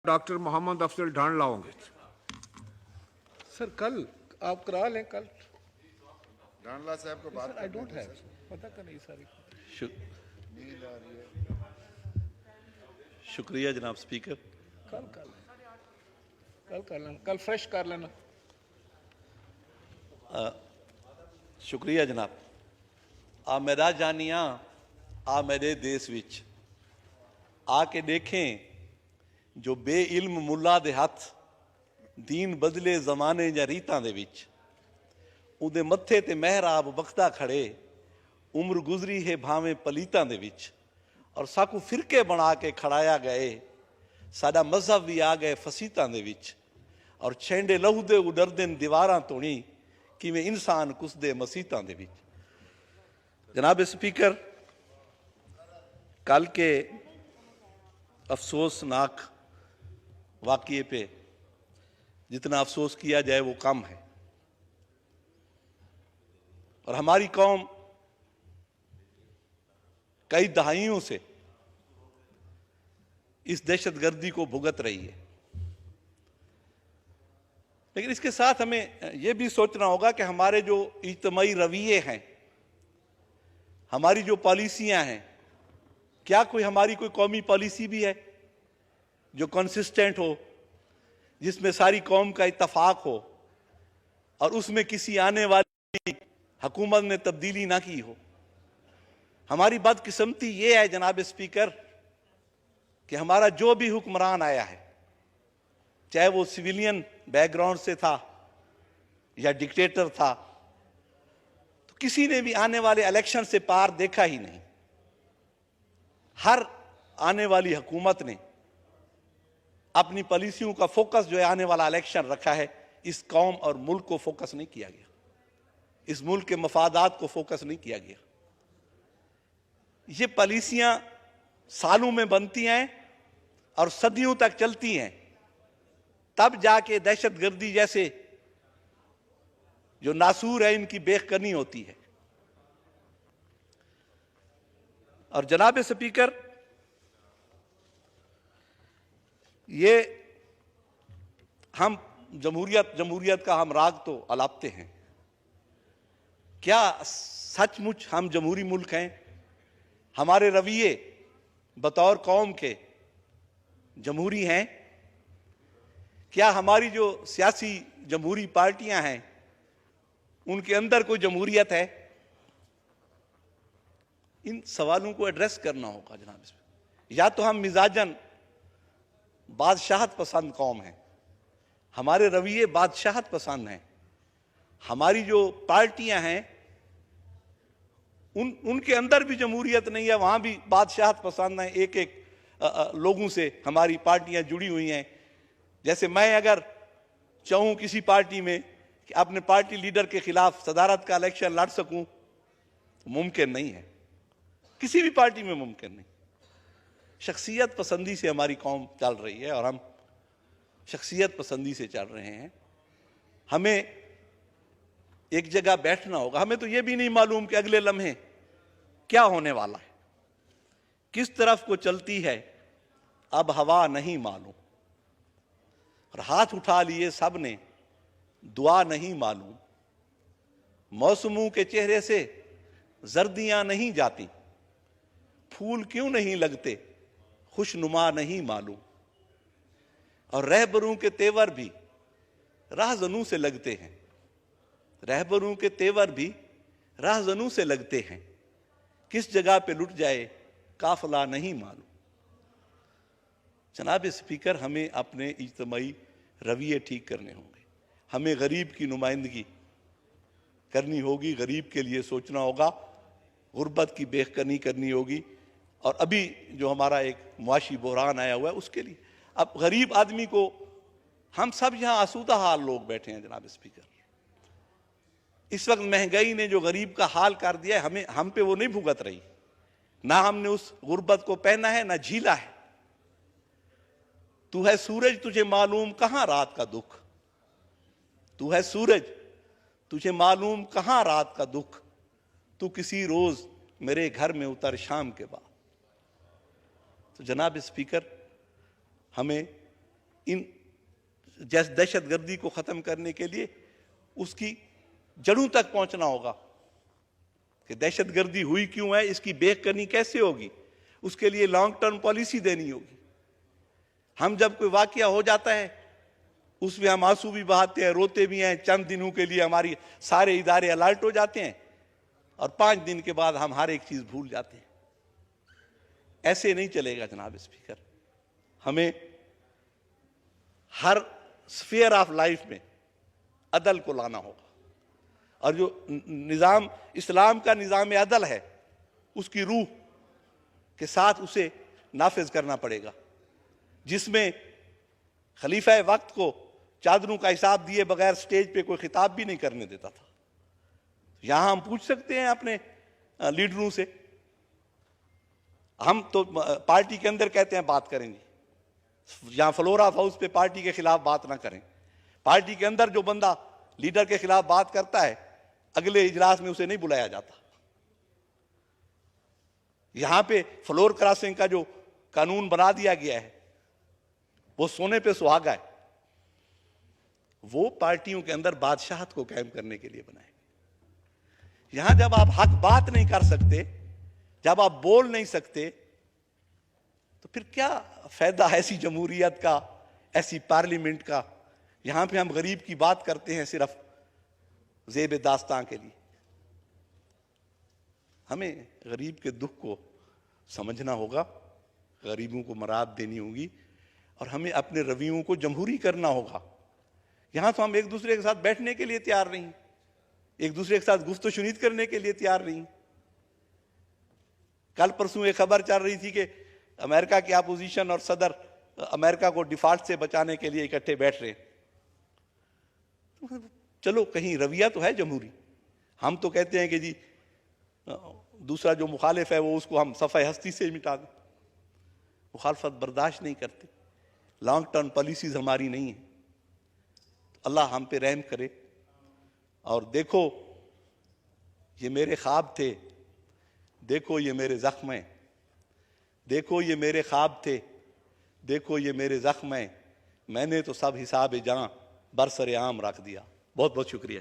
Doctor Mohammad Afzal ढांड लाओगे। Sir कल आप करा लें कल। डांडला साहब को बात आई डोंट हैव पता का नहीं सारी नींद आ रही है। शुक्रिया जनाब स्पीकर। कल कर लेना, कल फ्रेश कर लेना। शुक्रिया जनाब। आ मेरा जानिया आ मेरे देश विच आके देखें जो बेइल्म मुला दे हथ दीन बदले जमाने या रीतां दे विच उहदे मत्थे ते महराब बख्ता खड़े उम्र गुजरी है भावें पलीतां दे विच और साकू फिरके बना के खड़ाया गए साडा मजहब भी आ गए फसीतां दे विच और छेंडे लहू दे उडरदे दीवारां तोड़ी किवें इंसान कुसदे मसीतां दे विच। जनाब स्पीकर, कल के अफसोसनाक वाक़ये पे जितना अफसोस किया जाए वो कम है और हमारी कौम कई दहाइयों से इस दहशतगर्दी को भुगत रही है। लेकिन इसके साथ हमें यह भी सोचना होगा कि हमारे जो इज्तिमाई रवैये हैं, हमारी जो पॉलिसियां हैं, क्या कोई हमारी कोई कौमी पॉलिसी भी है जो कंसिस्टेंट हो, जिसमें सारी कौम का इत्तफाक हो और उसमें किसी आने वाली हुकूमत ने तब्दीली ना की हो। हमारी बदकिस्मती ये है जनाब स्पीकर कि हमारा जो भी हुक्मरान आया है, चाहे वो सिविलियन बैकग्राउंड से था या डिक्टेटर था, तो किसी ने भी आने वाले इलेक्शन से पार देखा ही नहीं। हर आने वाली हुकूमत ने अपनी पॉलिसियों का फोकस जो है आने वाला इलेक्शन रखा है। इस कौम और मुल्क को फोकस नहीं किया गया, इस मुल्क के मफादात को फोकस नहीं किया गया। ये पॉलिसियां सालों में बनती हैं और सदियों तक चलती हैं, तब जाके दहशतगर्दी जैसे जो नासूर है इनकी बेखनी होती है। और जनाब स्पीकर, ये हम जमहूरियत का हम राग तो अलापते हैं, क्या सचमुच हम जमहूरी मुल्क हैं? हमारे रवैये बतौर कौम के जमहूरी हैं? क्या हमारी जो सियासी जमहूरी पार्टियां हैं उनके अंदर कोई जमहूरियत है? इन सवालों को एड्रेस करना होगा जनाब। या तो हम मिजाजन बादशाहत पसंद कौम हैं, हमारे रवैये बादशाहत पसंद हैं, हमारी जो पार्टियां हैं उनके अंदर भी जमहूरियत नहीं है, वहां भी बादशाहत पसंद है। एक एक लोगों से हमारी पार्टियां जुड़ी हुई हैं। जैसे मैं अगर चाहूं किसी पार्टी में कि अपने पार्टी लीडर के खिलाफ सदारत का इलेक्शन लड़ सकूं, तो मुमकिन नहीं है, किसी भी पार्टी में मुमकिन नहीं। शख्सियत पसंदी से हमारी कौम चल रही है और हम शख्सियत पसंदी से चल रहे हैं। हमें एक जगह बैठना होगा। हमें तो यह भी नहीं मालूम कि अगले लम्हे क्या होने वाला है, किस तरफ को चलती है अब हवा नहीं मालूम। और हाथ उठा लिए सब ने, दुआ नहीं मालूम। मौसमों के चेहरे से जर्दियां नहीं जाती, फूल क्यों नहीं लगते खुशनुमा नहीं मालूम। और रहबरों के तेवर भी राहजनों से लगते हैं, रहबरों के तेवर भी राहजनों से लगते हैं। किस जगह पे लुट जाए काफिला नहीं मालूम। जनाब स्पीकर, हमें अपने इज्तिमाई रवैये ठीक करने होंगे। हमें गरीब की नुमाइंदगी करनी होगी, गरीब के लिए सोचना होगा, गुर्बत की बेखनी करनी होगी। और अभी जो हमारा एक मुआशी बहरान आया हुआ है उसके लिए अब गरीब आदमी को, हम सब यहाँ आसूदा हाल लोग बैठे हैं जनाब स्पीकर। इस वक्त महंगाई ने जो गरीब का हाल कर दिया है, हम पे वो नहीं भुगत रही। ना हमने उस गुर्बत को पहना है ना झीला है। तू है सूरज तुझे मालूम कहां रात का दुख, तू है सूरज तुझे मालूम कहां रात का दुख। तू किसी रोज मेरे घर में उतर शाम के बाद। तो जनाब स्पीकर, हमें इन जैसे दहशतगर्दी को खत्म करने के लिए उसकी जड़ों तक पहुंचना होगा कि दहशतगर्दी हुई क्यों है, इसकी बेखबरी कैसे होगी, उसके लिए लॉन्ग टर्म पॉलिसी देनी होगी। हम जब कोई वाकया हो जाता है उसमें हम आंसू भी बहाते हैं, रोते भी हैं, चंद दिनों के लिए हमारी सारे इदारे अलर्ट हो जाते हैं और 5 दिन के बाद हम हर एक चीज भूल जाते हैं। ऐसे नहीं चलेगा जनाब स्पीकर। हमें हर स्फीयर ऑफ लाइफ में अदल को लाना होगा और जो निजाम इस्लाम का निजाम अदल है उसकी रूह के साथ उसे नाफिज करना पड़ेगा, जिसमें खलीफा वक्त को चादरों का हिसाब दिए बगैर स्टेज पे कोई खिताब भी नहीं करने देता था। यहां हम पूछ सकते हैं अपने लीडरों से, हम तो पार्टी के अंदर कहते हैं बात करेंगे, यहां फ्लोर ऑफ हाउस पे पार्टी के खिलाफ बात ना करें। पार्टी के अंदर जो बंदा लीडर के खिलाफ बात करता है अगले इजलास में उसे नहीं बुलाया जाता। यहां पे फ्लोर क्रॉसिंग का जो कानून बना दिया गया है वो सोने पे सुहागा है, वो पार्टियों के अंदर बादशाहत को कायम करने के लिए बनाए। यहां जब आप हक बात नहीं कर सकते, जब आप बोल नहीं सकते, तो फिर क्या फायदा ऐसी जमहूरियत का, ऐसी पार्लियामेंट का। यहां पे हम गरीब की बात करते हैं सिर्फ ज़ेब दास्तां के लिए। हमें गरीब के दुख को समझना होगा, गरीबों को मराद देनी होगी और हमें अपने रवैयों को जमहूरी करना होगा। यहां तो हम एक दूसरे के साथ बैठने के लिए तैयार नहीं, एक दूसरे के साथ गुफ्त शुनीद करने के लिए तैयार नहीं। कल परसों एक खबर चल रही थी कि अमेरिका की अपोजिशन और सदर अमेरिका को डिफॉल्ट से बचाने के लिए इकट्ठे बैठ रहे हैं। चलो कहीं रवैया तो है जमहूरी। हम तो कहते हैं कि जी दूसरा जो मुखालिफ है वो उसको हम सफ़े हस्ती से मिटा दें। मुखालफत बर्दाश्त नहीं करते, लॉन्ग टर्म पॉलिसीज हमारी नहीं है। अल्लाह हम पे रहम करे। और देखो ये मेरे ख्वाब थे, देखो ये मेरे जख्म हैं, देखो ये मेरे ख्वाब थे, देखो ये मेरे जख्म हैं, मैंने तो सब हिसाब जान बरसरे आम रख दिया। बहुत बहुत शुक्रिया।